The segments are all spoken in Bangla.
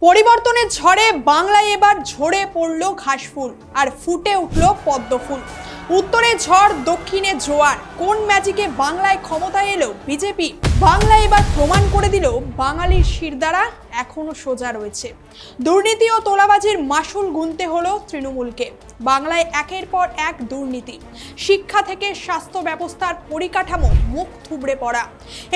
পরিবর্তনের ঝড়ে বাংলায় এবার ঝরে পড়ল ঘাসফুল আর ফুটে উঠল পদ্মফুল। উত্তরে ঝড়, দক্ষিণে জোয়ার। কোন ম্যাজিকে বাংলায় ক্ষমতায় এলো বিজেপি? বাংলা এবার প্রমাণ করে দিল বাঙালির শিরদাঁড়া এখনো সোজা রয়েছে। দুর্নীতি ও তোলাবাজির মাসুল গুনতে হলো তৃণমূলকে। বাংলায় একের পর এক দুর্নীতি, শিক্ষা থেকে স্বাস্থ্য ব্যবস্থার পরিকাঠামো মুখ থুবড়ে পড়া।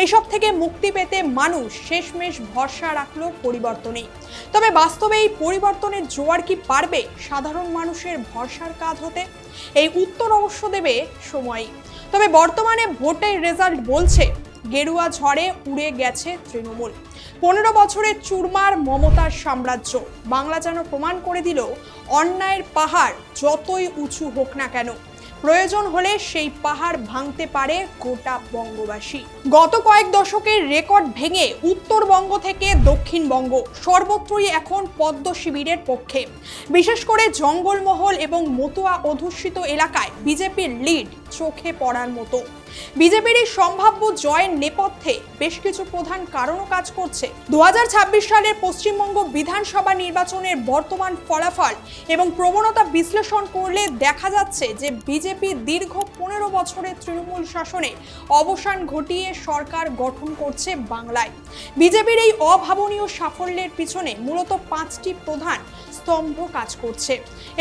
এসব থেকে মুক্তি পেতে মানুষ শেষমেশ ভরসা রাখলো পরিবর্তনেই। তবে বাস্তবে এই পরিবর্তনের জোয়ার কি পারবে সাধারণ মানুষের ভরসার কাঁধ হতে? এই উত্তর অবশ্য দেবে সময়ই। তবে বর্তমানে ভোটের রেজাল্ট বলছে গেরুয়া ঝড়ে উড়ে গেছে তৃণমূল। 15 বছরের চুরমার মমতার সাম্রাজ্য বাংলা যেন প্রমাণ করে দিল অন্যায়ের পাহাড় যতই উঁচু হোক না কেন, প্রয়োজন হলে সেই পাহাড় ভাঙতে পারে গোটা বঙ্গবাসী। গত কয়েক দশকের রেকর্ড ভেঙে উত্তরবঙ্গ থেকে দক্ষিণবঙ্গ সর্বত্রই এখন পদ্ম শিবিরের পক্ষে। বিশেষ করে জঙ্গলমহল এবং মতুয়া অধ্যুষিত এলাকায় বিজেপির লিড চোখে পড়ার মতো। বিজেপির এই সম্ভাব্য জয়ের নেপথ্যে বেশ কিছু প্রধান কারণও কাজ করছে। 2026 সালের পশ্চিমবঙ্গ বিধানসভা নির্বাচনের বর্তমান ফলাফল এবং প্রবণতা বিশ্লেষণ করলে দেখা যাচ্ছে যে বিজেপি দীর্ঘ 15 বছরের তৃণমূল শাসনে অবসান ঘটিয়ে সরকার গঠন করছে বাংলায়। বিজেপির এই অভাবনীয় সাফল্যের পিছনে মূলত 5টি প্রধান স্তম্ভ কাজ করছে।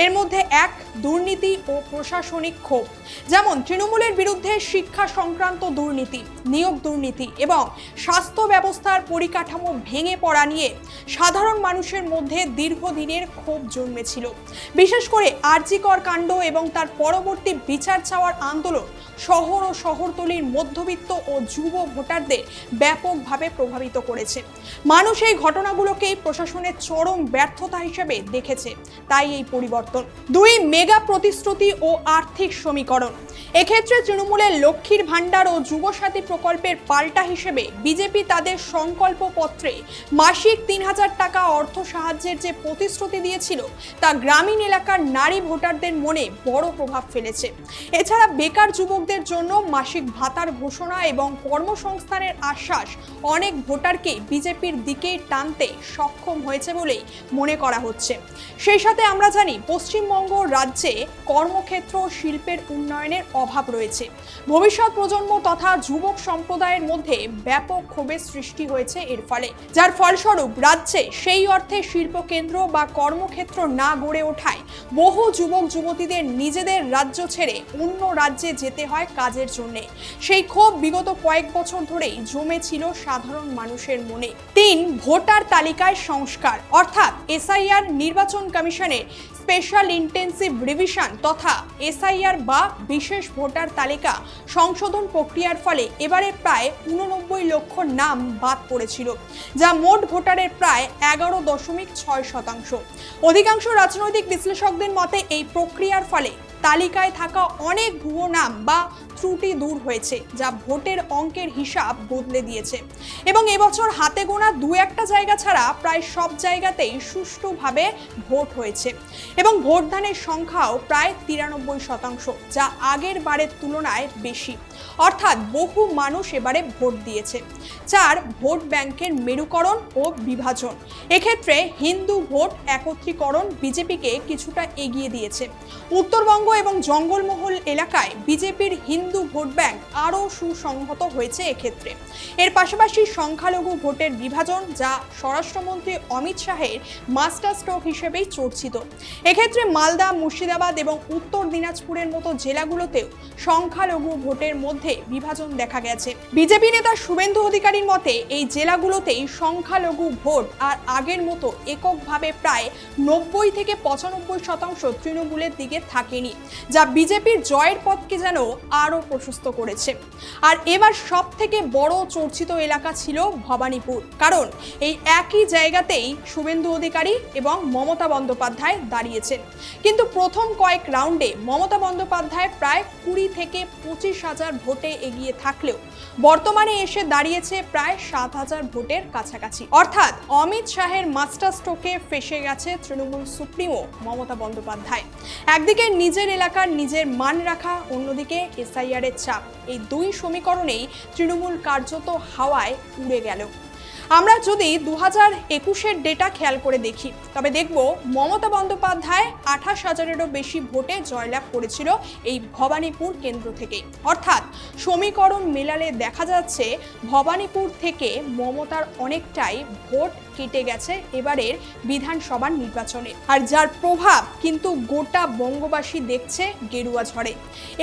এর মধ্যে এক, দুর্নীতি ও প্রশাসনিক ক্ষোভ। যেমন তৃণমূলের বিরুদ্ধে শিক্ষা সংক্রান্ত দুর্নীতি, নিয়োগ দুর্নীতি এবং স্বাস্থ্য ব্যবস্থার পরিকাঠামো ভেঙে পড়া নিয়ে সাধারণ মানুষের মধ্যে দীর্ঘদিনের ক্ষোভ জন্মেছিল। বিশেষ করে আরজিকর কাণ্ড এবং তার পরবর্তী বিচার চাওয়ার আন্দোলন শহর ও শহরতলির মধ্যবিত্ত ও যুব ভোটারদের ব্যাপকভাবে প্রভাবিত করেছে। মানুষ এই ঘটনাগুলোকেই প্রশাসনের চরম ব্যর্থতা হিসেবে দেখেছে। তাই এই পরিবর্তন। 2, মেগা প্রতিশ্রুতি ও আর্থিক সমীকরণ। এক্ষেত্রে তৃণমূলের লক্ষ্মীর ভাণ্ডার ও যুবসাথী প্রকল্পের পাল্টা হিসেবে বিজেপি তাদের সংকল্পপত্রে মাসিক 3000 টাকা অর্থ সাহায্যের যে প্রতিশ্রুতি দিয়েছিল তা গ্রামীণ এলাকার নারী ভোটারদের মনে বড় প্রভাব ফেলেছে। এছাড়া বেকার যুবকদের জন্য মাসিক ভাতার ঘোষণা এবং কর্মসংস্থানের আশ্বাস অনেক ভোটারকে বিজেপির দিকেই টানতে সক্ষম হয়েছে বলেই মনে করা হচ্ছে। সেই সাথে আমরা জানি পশ্চিমবঙ্গ রাজ্যে কর্মক্ষেত্র ও শিল্পের উন্নয়নের অভাব রয়েছে। ভবিষ্যৎ প্রজন্ম তথা যুবক সম্প্রদায়ের মধ্যে ব্যাপক ক্ষোভের সৃষ্টি হয়েছে এর ফলে, যার ফলস্বরূপ রাজ্যে সেই অর্থে শিল্পকেন্দ্র বা কর্মক্ষেত্র না গড়ে ওঠায় বহু যুবক যুবতীদের নিজেদের রাজ্য ছেড়ে অন্য রাজ্যে যেতে হয় কাজের জন্য। সেই ক্ষোভ বিগত কয়েক বছর ধরেই জমেছিল সাধারণ মানুষের মনে। 3, ভোটার তালিকায় সংস্কার অর্থাৎ এসআইআর। নির্বাচন কমিশনের স্পেশাল ইন্টেন্সিভ রিভিশন তথা এসআইআর বা বিশেষ ভোটার তালিকা সংশোধন প্রক্রিয়ার ফলে এবারে প্রায় 89 লক্ষ নাম বাদ পড়েছিল, যা মোট ভোটারের প্রায় 11.6%। অধিকাংশ রাজনৈতিক বিশ্লেষকদের মতে এই প্রক্রিয়ার ফলে তালিকায় থাকা অনেক ভুয়ো নাম বা ত্রুটি দূর হয়েছে, যা ভোটের অঙ্কের হিসাব বদলে দিয়েছে। এবং এবছর হাতে গোনা 2-1টা জায়গা ছাড়া প্রায় সব জায়গাতেই সুষ্ঠুভাবে ভোট হয়েছে এবং ভোটদানের সংখ্যাও প্রায় 93%, যা আগের বারের তুলনায় বেশি। অর্থাৎ বহু মানুষ এবারে ভোট দিয়েছে। 4, ভোট ব্যাংকের মেরুকরণ ও বিভাজন। এক্ষেত্রে হিন্দু ভোট একত্রীকরণ বিজেপিকে কিছুটা এগিয়ে দিয়েছে। উত্তরবঙ্গ এবং জঙ্গলমহল এলাকায় বিজেপির হিন্দু ভোট ব্যাংক আরও সুসংহত হয়েছে এক্ষেত্রে। এর পাশাপাশি সংখ্যালঘু ভোটের বিভাজন, যা স্বরাষ্ট্রমন্ত্রী অমিত শাহের মাস্টার স্ট্রোক হিসেবেই চর্চিত। এক্ষেত্রে মালদা, মুর্শিদাবাদ এবং উত্তর দিনাজপুরের মতো জেলাগুলোতেও সংখ্যালঘু ভোটের মধ্যে বিভাজন দেখা গেছে। বিজেপি নেতা শুভেন্দু অধিকারীর মতে এই জেলাগুলোতেই সংখ্যালঘু ভোট আর আগের মতো এককভাবে প্রায় 90 থেকে 95% তৃণমূলের দিকে থাকেনি, যা বিজেপির জয়ের পথকে যেন আরও প্রশস্ত করেছে। আর এবার সব থেকে বড় চর্চিত এলাকা ছিল ভবানীপুর, কারণ এই একই জায়গাতেই শুভেন্দু অধিকারী এবং মমতা বন্দ্যোপাধ্যায় দাঁড়িয়েছেন। কিন্তু প্রথম কয়েক রাউন্ডে মমতা বন্দ্যোপাধ্যায় প্রায় 20 থেকে 25,000 ভোটে এগিয়ে থাকলেও বর্তমানে এসে দাঁড়িয়েছে প্রায় 7,000 ভোটের কাছাকাছি। অর্থাৎ অমিত শাহের মাস্টার স্ট্রোকে ফেসে গেছে তৃণমূল সুপ্রিমো মমতা বন্দ্যোপাধ্যায়। একদিকে নিজের এলাকার নিজের মান রাখা, অন্যদিকে এসআইআর এর চাপ, এই 2 সমীকরণেই তৃণমূল কার্যত হাওয়ায় উড়ে গেল। আমরা যদি 2021-এর ডেটা খেয়াল করে দেখি তবে দেখব মমতা বন্দ্যোপাধ্যায় 28,000-এরও বেশি ভোটে জয়লাভ করেছিল এই ভবানীপুর কেন্দ্র থেকে। অর্থাৎ সমীকরণ মেলালে দেখা যাচ্ছে ভবানীপুর থেকে মমতার অনেকটাই ভোট কেটে গেছে এবারের বিধানসভার নির্বাচনে, আর যার প্রভাব কিন্তু গোটা বঙ্গবাসী দেখছে গেরুয়া ঝড়ে।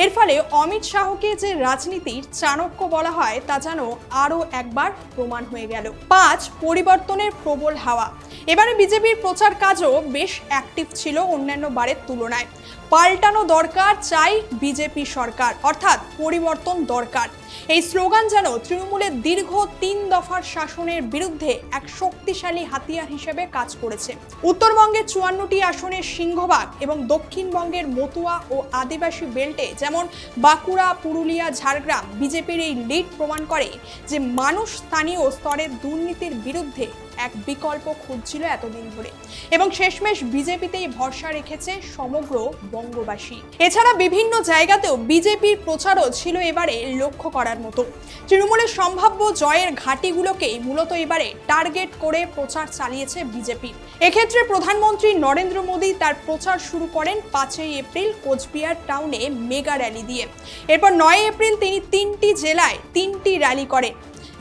এর ফলে অমিত শাহকে যে রাজনীতির চাণক্য বলা হয় তা যেন আরও একবার প্রমাণ হয়ে গেল। 5, পরিবর্তনের প্রবল হাওয়া। এবারে বিজেপির প্রচার কাজও বেশ অ্যাক্টিভ ছিল অন্যান্য বারের তুলনায়। পাল্টানো দরকার, চাই বিজেপি সরকার, অর্থাৎ পরিবর্তন দরকার। এই স্লোগান যেন তৃণমূলের দীর্ঘ 3 দফার শাসনের বিরুদ্ধে এক শক্তিশালী হাতিয়ার হিসেবে কাজ করেছে। উত্তরবঙ্গের 54টি আসনের সিংহভাগ এবং দক্ষিণবঙ্গের মতুয়া ও আদিবাসী বেল্টে যেমন বাঁকুড়া, পুরুলিয়া, ঝাড়গ্রাম বিজেপির এই লিড প্রমাণ করে যে মানুষ স্থানীয় স্তরের দুর্নীতির বিরুদ্ধে এক বিকল্প খুঁজছিল এতদিন ধরে, এবং শেষমেশ বিজেপিতেই ভরসা রেখেছে সমগ্র বঙ্গবাসী। এছাড়া বিভিন্ন জায়গাতেও বিজেপির প্রচারও ছিল এবারে লক্ষ্য করার মতো। তৃণমূলের সম্ভাব্য জয়ের ঘাঁটিগুলোকেই মূলত এবারে টার্গেট করে প্রচার চালিয়েছে বিজেপি। এক্ষেত্রে প্রধানমন্ত্রী নরেন্দ্র মোদী তার প্রচার শুরু করেন 5ই এপ্রিল কোচবিহার টাউনে মেগা র্যালি দিয়ে। এরপর 9 এপ্রিল তিনি 3টি জেলায় 3টি র্যালি করেন,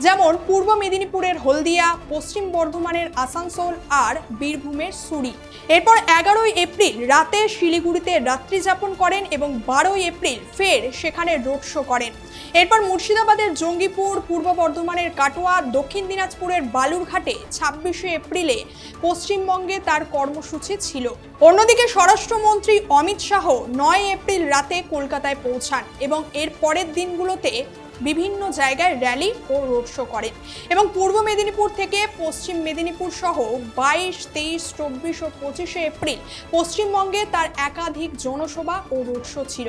যেমন পূর্ব মেদিনীপুরের হলদিয়া, পশ্চিম বর্ধমানের আসানসোল আর বীরভূমের সুরি। এরপর 11ই এপ্রিল রাতে শিলিগুড়িতে রাত্রি যাপন করেন এবং 12ই এপ্রিল ফের সেখানে রোড শো করেন। এরপর মুর্শিদাবাদের জঙ্গিপুর, পূর্ব বর্ধমানের কাটোয়া, দক্ষিণ দিনাজপুরের বালুরঘাটে 26শে এপ্রিলে পশ্চিমবঙ্গে তার কর্মসূচি ছিল। অন্যদিকে স্বরাষ্ট্রমন্ত্রী অমিত শাহ 9 এপ্রিল রাতে কলকাতায় পৌঁছান এবং এর পরের দিনগুলোতে বিভিন্ন জায়গায় র্যালি ও রোড শো করেন এবং পূর্ব মেদিনীপুর থেকে পশ্চিম মেদিনীপুর সহ 22, 23, 24 ও 25শে এপ্রিল পশ্চিমবঙ্গে তার একাধিক জনসভা ও রোড শো ছিল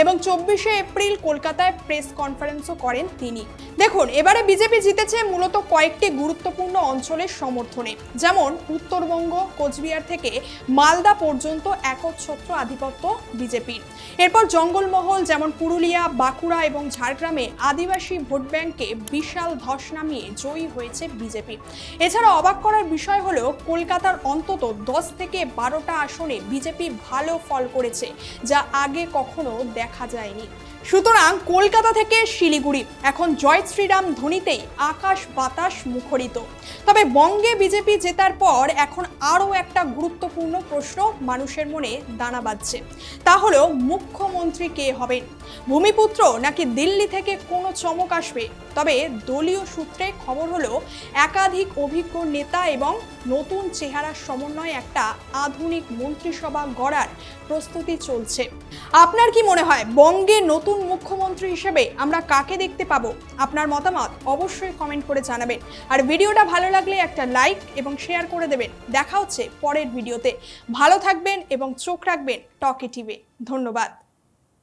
এবং 24শে এপ্রিল কলকাতায় প্রেস কনফারেন্সও করেন তিনি। দেখুন, এবারে বিজেপি জিতেছে মূলত কয়েকটি গুরুত্বপূর্ণ অঞ্চলের সমর্থনে, যেমন উত্তরবঙ্গ, কোচবিহার থেকে মালদা পর্যন্ত একচ্ছত্র আধিপত্য বিজেপির। এরপর জঙ্গলমহল যেমন পুরুলিয়া, বাঁকুড়া এবং ঝাড়গ্রামে আদিবাসী ভোট ব্যাংকে বিশাল ধস নামিয়ে জয়ী হয়েছে বিজেপি। এছাড়া অবাক করার বিষয় হলো কলকাতার অন্তত 10 থেকে 12টা আসনে বিজেপি ভালো ফল করেছে, যা আগে কখনো দেখা যায়নি। সুতরাং কলকাতা থেকে শিলিগুড়ি এখন জয় শ্রীরাম ধ্বনিতেই আকাশ বাতাস মুখরিত। তবে বঙ্গে বিজেপি জেতার পর এখন আরও একটা গুরুত্বপূর্ণ প্রশ্ন মানুষের মনে দানা বাঁধছে, তা হলো মুখ্যমন্ত্রী কে হবেন? ভূমিপুত্র নাকি দিল্লি থেকে কোনো চমক আসবে? তবে দলীয় সূত্রে খবর হলো একাধিক অভিজ্ঞ নেতা এবং নতুন চেহারার সমন্বয়ে একটা আধুনিক মন্ত্রিসভা গড়ার প্রস্তুতি চলছে। আপনার কি মনে হয় বঙ্গে নতুন মুখ্যমন্ত্রী হিসেবে আমরা কাকে দেখতে পাবো? আপনার মতামত অবশ্যই কমেন্ট করে জানাবেন, আর ভিডিওটা ভালো লাগলে একটা লাইক এবং শেয়ার করে দেবেন। দেখা হচ্ছে পরের ভিডিওতে। ভালো থাকবেন এবং চোখ রাখবেন টকি টিভি। ধন্যবাদ।